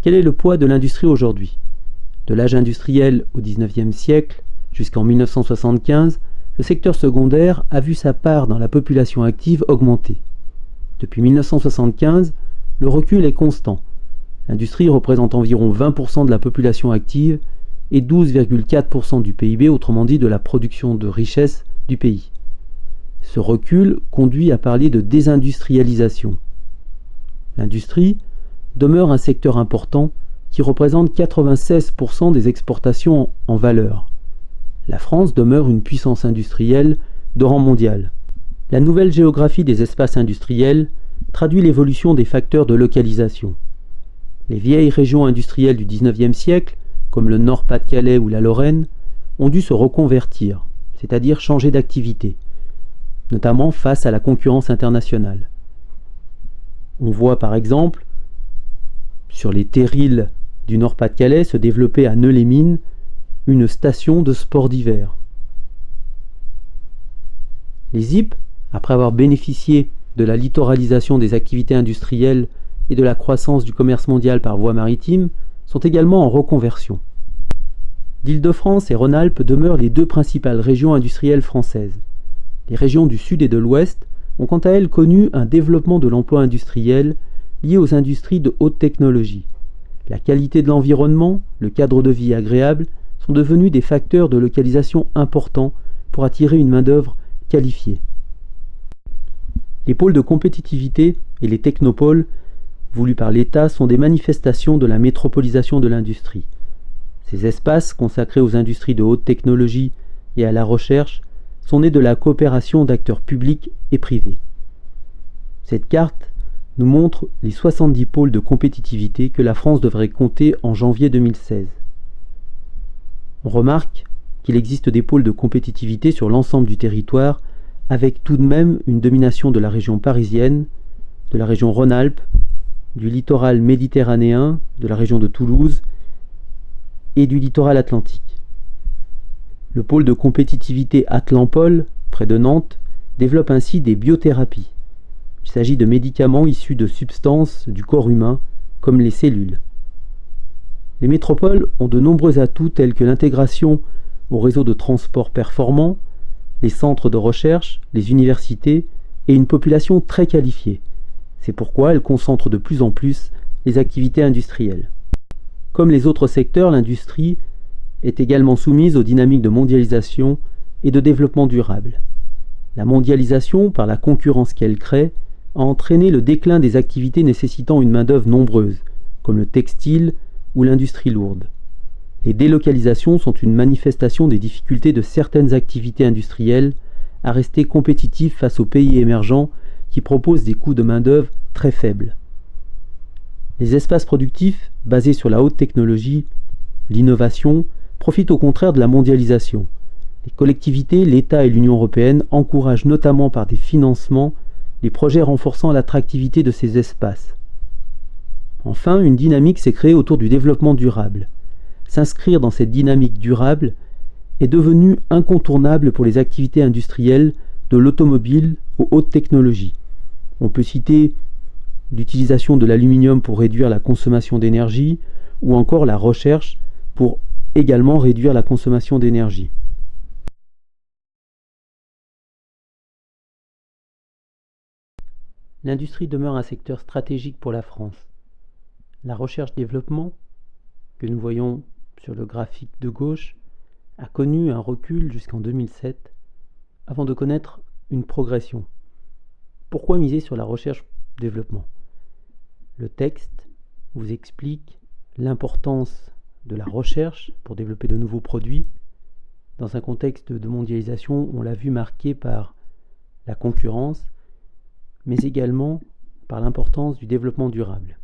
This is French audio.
Quel est le poids de l'industrie aujourd'hui? De l'âge industriel au XIXe siècle jusqu'en 1975, le secteur secondaire a vu sa part dans la population active augmenter. Depuis 1975, le recul est constant. L'industrie représente environ 20% de la population active et 12,4% du PIB, autrement dit de la production de richesse du pays. Ce recul conduit à parler de désindustrialisation. L'industrie demeure un secteur important qui représente 96% des exportations en valeur. La France demeure une puissance industrielle de rang mondial. La nouvelle géographie des espaces industriels traduit l'évolution des facteurs de localisation. Les vieilles régions industrielles du XIXe siècle, comme le Nord-Pas-de-Calais ou la Lorraine, ont dû se reconvertir, c'est-à-dire changer d'activité, notamment face à la concurrence internationale. On voit par exemple, sur les terrils du Nord-Pas-de-Calais, se développer à Neux-les-Mines une station de sport d'hiver. Les ZIP, après avoir bénéficié de la littoralisation des activités industrielles et de la croissance du commerce mondial par voie maritime, sont également en reconversion. L'Île-de-France et Rhône-Alpes demeurent les deux principales régions industrielles françaises. Les régions du Sud et de l'Ouest ont quant à elles connu un développement de l'emploi industriel lié aux industries de haute technologie. La qualité de l'environnement, le cadre de vie agréable sont devenus des facteurs de localisation importants pour attirer une main-d'œuvre qualifiée. Les pôles de compétitivité et les technopoles voulus par l'État sont des manifestations de la métropolisation de l'industrie. Ces espaces consacrés aux industries de haute technologie et à la recherche sont nés de la coopération d'acteurs publics et privés. Cette carte nous montre les 70 pôles de compétitivité que la France devrait compter en janvier 2016. On remarque qu'il existe des pôles de compétitivité sur l'ensemble du territoire, avec tout de même une domination de la région parisienne, de la région Rhône-Alpes, du littoral méditerranéen, de la région de Toulouse et du littoral atlantique. Le pôle de compétitivité Atlampol, près de Nantes, développe ainsi des biothérapies. Il s'agit de médicaments issus de substances du corps humain, comme les cellules. Les métropoles ont de nombreux atouts tels que l'intégration au réseau de transport performant, les centres de recherche, les universités et une population très qualifiée. C'est pourquoi elles concentrent de plus en plus les activités industrielles. Comme les autres secteurs, l'industrie est également soumise aux dynamiques de mondialisation et de développement durable. La mondialisation, par la concurrence qu'elle crée, a entraîné le déclin des activités nécessitant une main-d'œuvre nombreuse, comme le textile ou l'industrie lourde. Les délocalisations sont une manifestation des difficultés de certaines activités industrielles à rester compétitifs face aux pays émergents qui proposent des coûts de main-d'œuvre très faibles. Les espaces productifs, basés sur la haute technologie, l'innovation, profitent au contraire de la mondialisation. Les collectivités, l'État et l'Union européenne encouragent notamment par des financements les projets renforçant l'attractivité de ces espaces. Enfin, une dynamique s'est créée autour du développement durable. S'inscrire dans cette dynamique durable est devenu incontournable pour les activités industrielles de l'automobile aux hautes technologies. On peut citer l'utilisation de l'aluminium pour réduire la consommation d'énergie ou encore la recherche pour également réduire la consommation d'énergie. L'industrie demeure un secteur stratégique pour la France. La recherche-développement, que nous voyons sur le graphique de gauche, a connu un recul jusqu'en 2007 avant de connaître une progression. Pourquoi miser sur la recherche-développement? Le texte vous explique l'importance de la recherche pour développer de nouveaux produits dans un contexte de mondialisation, on l'a vu, marqué par la concurrence, mais également par l'importance du développement durable.